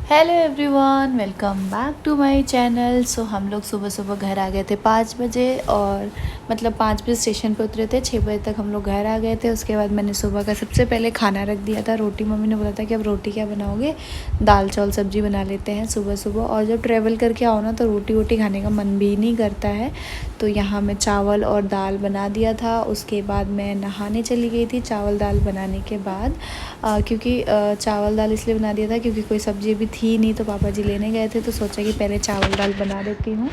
Hello everyone, welcome back to my channel. So हम लोग सुबह सुबह घर आ गए थे 5 बजे, और मतलब 5 बजे स्टेशन पे उतरे थे। 6 बजे तक हम लोग घर आ गए थे। उसके बाद मैंने सुबह का सबसे पहले खाना रख दिया था, रोटी। मम्मी ने बोला था कि अब रोटी क्या बनाओगे, दाल चावल सब्जी बना लेते हैं सुबह सुबह। और जब ट्रैवल करके आओ ना तो रोटी वोटी खाने का मन भी नहीं करता है। तो यहाँ मैं चावल और दाल बना दिया था। उसके बाद मैं नहाने चली गई थी चावल दाल बनाने के बाद, क्योंकि चावल दाल इसलिए बना दिया था क्योंकि कोई सब्ज़ी भी थी नहीं, तो पापा जी लेने गए थे। तो सोचा कि पहले चावल दाल बना देती हूँ,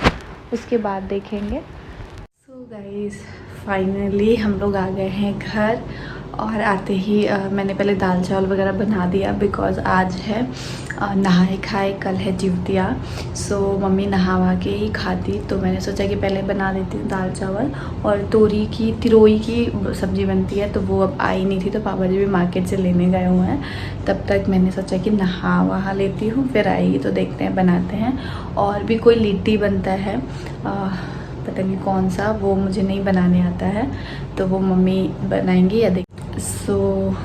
उसके बाद देखेंगे। सो गाइस, फाइनली हम लोग आ गए हैं घर। और आते ही मैंने पहले दाल चावल वगैरह बना दिया, बिकॉज़ आज है नहाए खाए, कल है जिउतिया। सो मम्मी नहावा के ही खाती, तो मैंने सोचा कि पहले बना देती हूँ दाल चावल। और तिरोई की सब्ज़ी बनती है, तो वो अब आई नहीं थी, तो पापा जी भी मार्केट से लेने गए हुए हैं। तब तक मैंने सोचा कि नहा वहा लेती हूँ, फिर आएगी तो देखते हैं बनाते हैं। और भी कोई लिट्टी बनता है, पता नहीं कौन सा, वो मुझे नहीं बनाने आता है, तो वो मम्मी बनाएंगी या देख। सो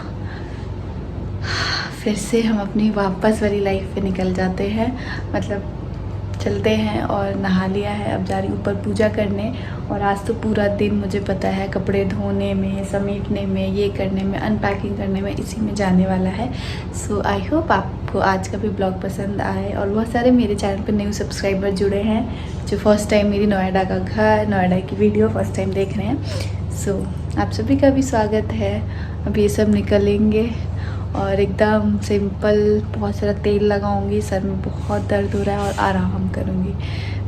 फिर से हम अपनी वापस वाली लाइफ पे निकल जाते हैं, मतलब चलते हैं। और नहा लिया है, अब जा रही हूँ ऊपर पूजा करने। और आज तो पूरा दिन मुझे पता है कपड़े धोने में, समेटने में, ये करने में, अनपैकिंग करने में, इसी में जाने वाला है। सो आई होप आपको आज का भी ब्लॉग पसंद आए। और बहुत सारे मेरे चैनल पर न्यू सब्सक्राइबर जुड़े हैं, जो फर्स्ट टाइम मेरी नोएडा का घर, नोएडा की वीडियो फर्स्ट टाइम देख रहे हैं। सो आप सभी का भी स्वागत है। अब ये सब निकलेंगे और एकदम सिंपल, बहुत सारा तेल लगाऊंगी, सर में बहुत दर्द हो रहा है, और आराम करूंगी।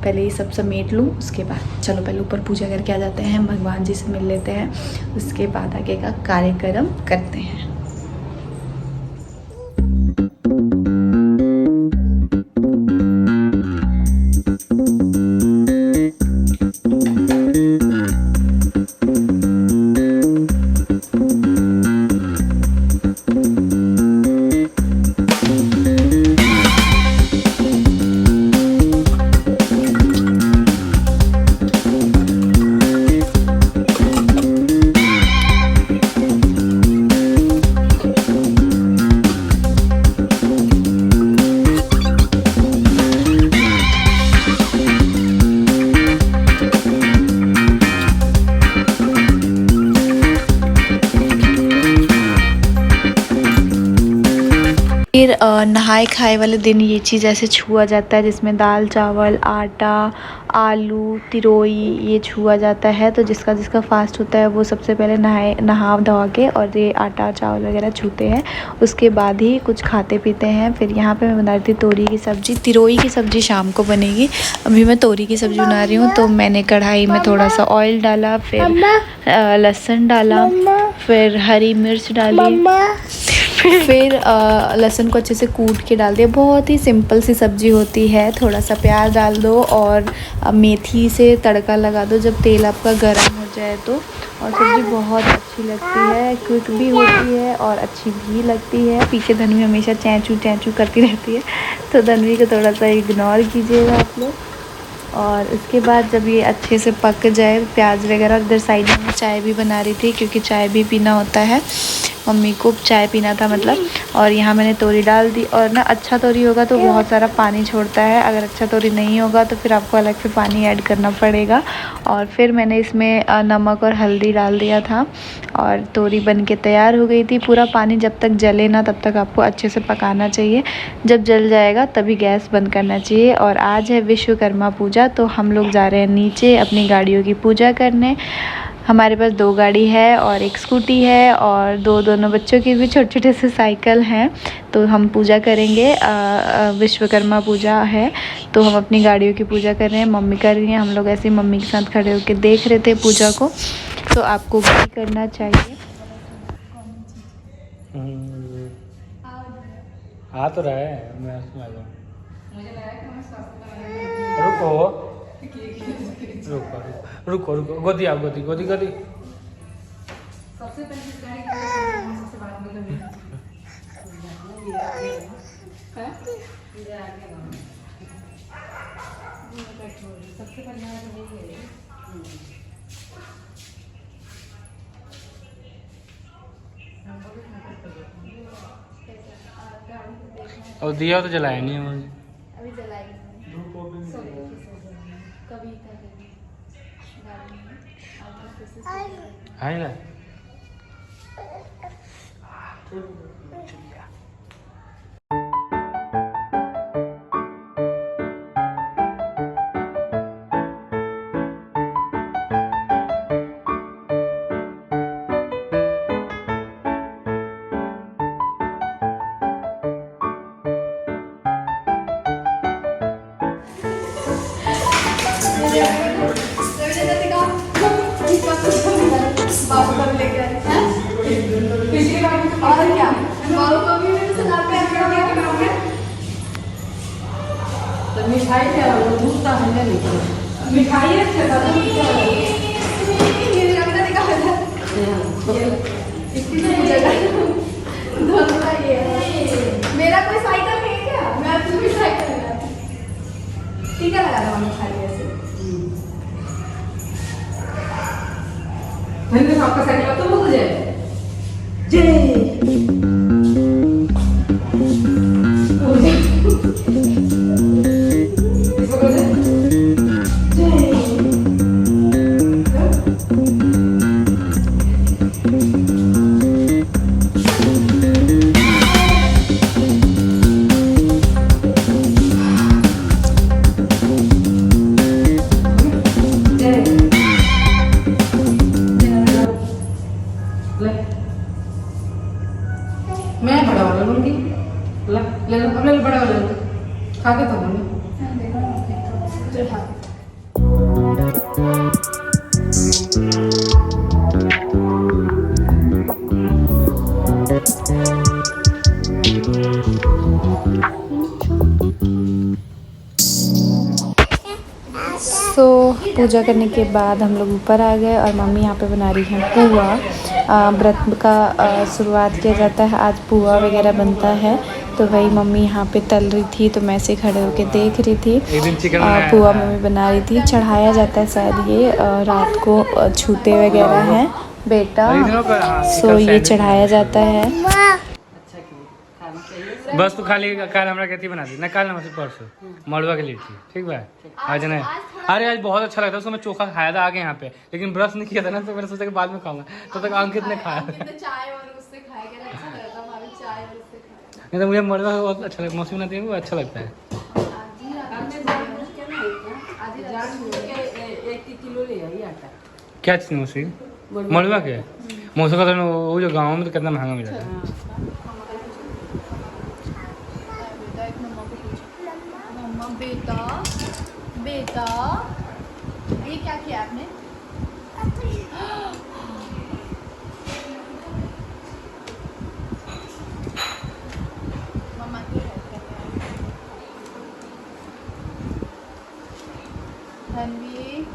पहले ये सब समेट लूँ, उसके बाद चलो पहले ऊपर पूजा करके आ जाते हैं, भगवान जी से मिल लेते हैं, उसके बाद आगे का कार्यक्रम करते हैं। फिर नहाए खाए वाले दिन ये चीज़ ऐसे छुआ जाता है, जिसमें दाल चावल, आटा, आलू, तिरोई, ये छुआ जाता है। तो जिसका जिसका फास्ट होता है वो सबसे पहले नहा धोवा के और ये आटा चावल वगैरह छूते हैं, उसके बाद ही कुछ खाते पीते हैं। फिर यहाँ पे मैं बना रही थी तोरी की सब्ज़ी। तिरोई की सब्ज़ी शाम को बनेगी, अभी मैं तोरी की सब्ज़ी बना रही हूँ। तो मैंने कढ़ाई में थोड़ा सा ऑयल डाला, फिर लहसुन डाला, फिर हरी मिर्च डाली, फिर लहसुन को अच्छे से कूट के डाल दिया। बहुत ही सिंपल सी सब्ज़ी होती है। थोड़ा सा प्याज डाल दो और मेथी से तड़का लगा दो जब तेल आपका गर्म हो जाए तो। और सब्ज़ी बहुत अच्छी लगती है, क्विक भी होती है और अच्छी भी लगती है। पीछे धनवी हमेशा चैंचू करती रहती है, तो धनवी को थोड़ा सा इग्नोर कीजिएगा आप लोग। और उसके बाद जब ये अच्छे से पक जाए प्याज वगैरह, इधर साइड में चाय भी बना रही थी, क्योंकि चाय भी पीना होता है, मम्मी को चाय पीना था मतलब। और यहाँ मैंने तोरी डाल दी। और ना अच्छा तोरी होगा तो बहुत सारा पानी छोड़ता है, अगर अच्छा तोरी नहीं होगा तो फिर आपको अलग से पानी ऐड करना पड़ेगा। और फिर मैंने इसमें नमक और हल्दी डाल दिया था, और तोरी बन के तैयार हो गई थी। पूरा पानी जब तक जले ना तब तक आपको अच्छे से पकाना चाहिए, जब जल जाएगा तभी गैस बंद करना चाहिए। और आज है विश्वकर्मा पूजा, तो हम लोग जा रहे हैं नीचे अपनी गाड़ियों की पूजा करने। हमारे पास 2 गाड़ी है और एक स्कूटी है, और दोनों बच्चों की भी छोटे छोटे से साइकिल हैं। तो हम पूजा करेंगे, विश्वकर्मा पूजा है, तो हम अपनी गाड़ियों की पूजा कर रहे हैं। मम्मी कर रही हैं, हम लोग ऐसे ही मम्मी के साथ खड़े होकर देख रहे थे पूजा को। तो आपको भी करना चाहिए। आ तो रहा है, मैं रुको रुको रुको रुको, गोदी आओ, गोदी गोदी गोदी। सबसे और दिया तो जलाया नहीं है अभी जलाएगी कभी है ना। मिठाई क्या वो दूध का हमने नहीं मिठाई अच्छा था मेरा कोई साइकिल नहीं है क्या? मैं तुम्हें साइकिल लगा टीका लगा रहा हूँ खाली ऐसे। मैंने तो आपका साइकिल तो मुझे जय मैं बड़ा वाला लूंगी ले लो अपने बड़ा वाला खा के तो दूंगी तो पूजा करने के बाद हम लोग ऊपर आ गए और मम्मी यहाँ पे बना रही हैं पुआ। व्रत का शुरुआत किया जाता है, आज पुआ वगैरह बनता है तो वही मम्मी यहाँ पे तल रही थी तो मैं से खड़े होके देख रही थी। पुआ मम्मी बना रही थी, चढ़ाया जाता है शायद ये रात को छूते वगैरह हैं बेटा, सो ये चढ़ाया जाता है। बस तू खाली काल हमरा कहती बना दी ना, काल ना मतलब परसों मड़ुआ के लिए थी, ठीक बा आज नहीं। अरे आज बहुत अच्छा लगता है, उसको मैं चोखा खाया था आगे यहाँ पे, लेकिन ब्रश नहीं किया था ना तो मैंने सोचा कि बाद में खाऊंगा, तो तक अंकित ने खाया। नहीं तो मुझे मड़ुआ बहुत अच्छा लगता है, मौसमी बनाती है वो अच्छा लगता है। 1 किलो ले आई आटा। क्या चीज़ मौसी? मड़ुआ के मौसम का तो वो जो गाँव में तो कितना महंगा मिला था। बेटा बेटा ये क्या किया आपने? मम्मा की हेल्प कर रहे हैं धनवी।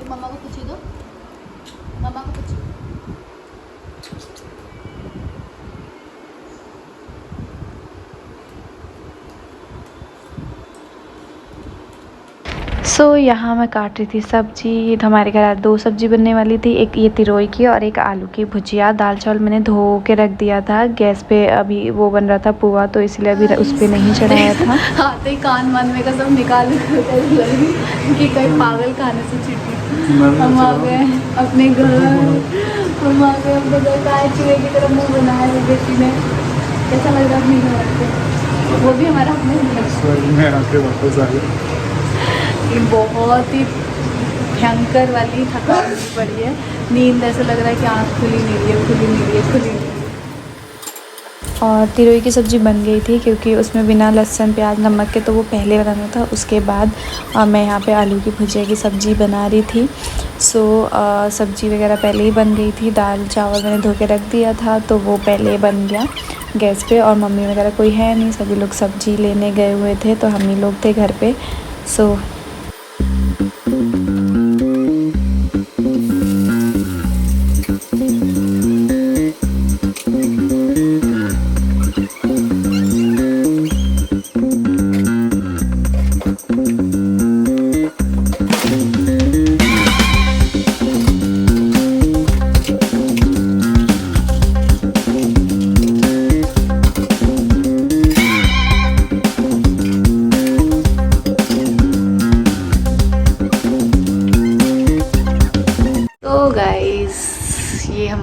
मम्मा को पूछी दो, मम्मा को पूछी। सो यहाँ मैं काट रही थी सब्जी। तो हमारे घर आज 2 सब्जी बनने वाली थी, एक ये तिरोई की और एक आलू की भुजिया। दाल चावल मैंने धो के रख दिया था गैस पे, अभी वो बन रहा था पुआ तो इसलिए अभी उस पर नहीं चढ़ाया था। आते ही कान मान में का सब निकाल कि कहीं पागल खाने से छिटी। हम आ गए अपने घर, हम आ गए अपने घर का चूहे की तरह मुँह बनाया है बेटी ने। कैसा लग रहा अपने घर पे, वो भी हमारा अपने बहुत ही भयंकर वाली थकान पड़ी है, नींद ऐसा लग रहा है कि आँख खुली नहीं रही है, खुली नहीं रही है, खुली नहीं। और तिरोई की सब्ज़ी बन गई थी क्योंकि उसमें बिना लहसुन प्याज नमक के तो वो पहले बनाना था, उसके बाद मैं यहाँ पे आलू की भुजिया की सब्ज़ी बना रही थी। सो सब्ज़ी वगैरह पहले ही बन गई थी, दाल चावल मैंने धो के रख दिया था तो वो पहले बन गया गैस पे। और मम्मी वगैरह कोई है नहीं, सभी लोग सब्ज़ी लेने गए हुए थे तो हम ही लोग थे घर पे। सो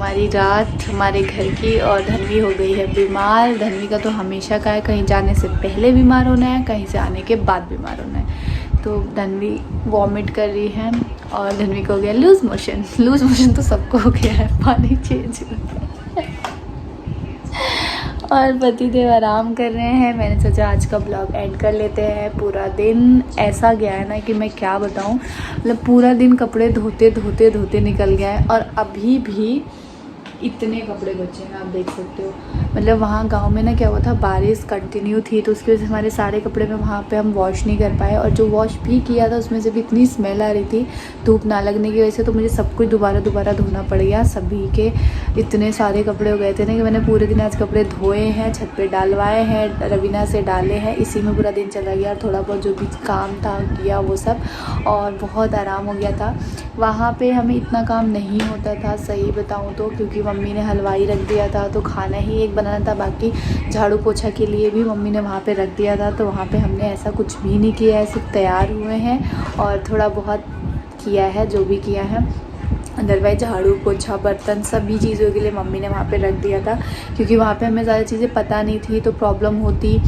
हमारी रात हमारे घर की और धन्वी हो गई है बीमार। धन्वी का तो हमेशा का है, कहीं जाने से पहले बीमार होना है, कहीं से आने के बाद बीमार होना है। तो धन्वी वॉमिट कर रही है और धन्वी को हो गया लूज़ मोशन। लूज़ मोशन तो सबको हो गया है, पानी चेंज हो गया। और पतिदेव आराम कर रहे हैं। मैंने सोचा आज का ब्लॉग एंड कर लेते हैं। पूरा दिन ऐसा गया है ना कि मैं क्या बताऊं, मतलब पूरा दिन कपड़े धोते धोते धोते निकल गया है और अभी भी इतने कपड़े बचे हैं, आप देख सकते हो। मतलब वहाँ गांव में ना क्या हुआ था, बारिश कंटिन्यू थी तो उसकी वजह से हमारे सारे कपड़े में वहाँ पे हम वॉश नहीं कर पाए, और जो वॉश भी किया था उसमें से भी इतनी स्मेल आ रही थी धूप ना लगने की वजह से, तो मुझे सब कुछ दोबारा धोना पड़ गया। सभी के इतने सारे कपड़े हो गए थे ना कि मैंने पूरे दिन आज कपड़े धोए हैं, छत पे डालवाए हैं, रवीना से डाले हैं, इसी में पूरा दिन चला गया। थोड़ा बहुत जो भी काम था किया वो सब, और बहुत आराम हो गया था। वहाँ पे हमें इतना काम नहीं होता था सही बताऊँ तो, क्योंकि मम्मी ने हलवाई रख दिया था तो खाना ही एक बनाना था, बाकी झाड़ू पोछा के लिए भी मम्मी ने वहाँ पे रख दिया था। तो वहाँ पे हमने ऐसा कुछ भी नहीं किया है, सिर्फ तैयार हुए हैं और थोड़ा बहुत किया है जो भी किया है। अदरवाइज झाड़ू पोछा बर्तन सभी चीज़ों के लिए मम्मी ने वहाँ पे रख दिया था, क्योंकि वहाँ पे हमें ज़्यादा चीज़ें पता नहीं थी तो प्रॉब्लम होती,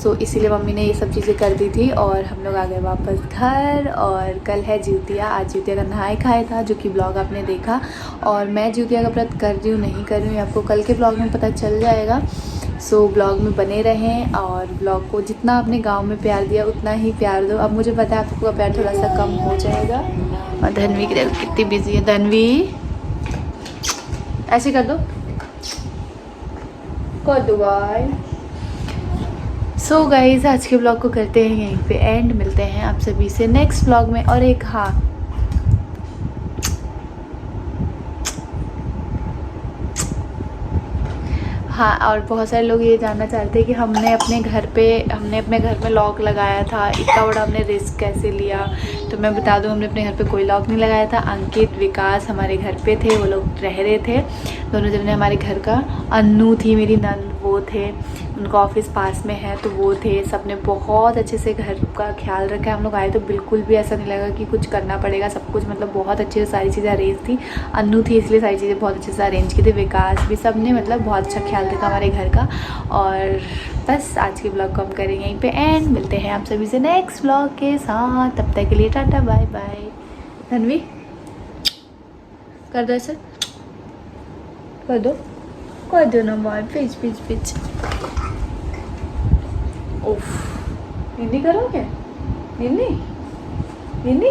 सो इसीलिए मम्मी ने ये सब चीज़ें कर दी थी। और हम लोग आ गए वापस घर, और कल है जिउतिया। आज जिउतिया का नहाए खाए था जो कि ब्लॉग आपने देखा, और मैं जिउतिया का व्रत कर रही हूँ नहीं कर रही हूँ आपको कल के ब्लॉग में पता चल जाएगा। सो ब्लॉग में बने रहें, और ब्लॉग को जितना आपने गांव में प्यार दिया उतना ही प्यार दो। अब मुझे पता है आपका प्यार थोड़ा सा कम हो जाएगा। और धन्वी की देखो कितनी बिजी है। धन्वी ऐसे कर दो, कर दो भाई। सो गाइज आज के ब्लॉग को करते हैं यहीं पे एंड। मिलते हैं आप सभी से नेक्स्ट ब्लॉग में। और एक हाँ, और बहुत सारे लोग ये जानना चाहते हैं कि हमने अपने घर में लॉक लगाया था, इतना बड़ा हमने रिस्क कैसे लिया। तो मैं बता दूं, हमने अपने घर पे कोई लॉक नहीं लगाया था। अंकित विकास हमारे घर पे थे, वो लोग रह रहे थे दोनों जने हमारे घर का। अन्नू थी मेरी नंद, वो थे, उनका ऑफिस पास में है तो वो थे। सब ने बहुत अच्छे से घर का ख्याल रखा है। हम लोग आए तो बिल्कुल भी ऐसा नहीं लगा कि कुछ करना पड़ेगा, सब कुछ मतलब बहुत अच्छे से सारी चीज़ें अरेंज थी। अन्नू थी इसलिए सारी चीज़ें बहुत अच्छे से अरेंज की थी। विकास भी, सब ने मतलब बहुत अच्छा ख्याल रखा हमारे घर का। और बस आज के ब्लॉग को हम करेंगे यहीं पे एंड। मिलते हैं आप सभी से नेक्स्ट ब्लॉग के साथ, तब तक के लिए टाटा बाय बाय। धन्वी कर दो ऐसे, कर दो ना बाय। पिच ओफ, निन्नी करोगे? निन्नी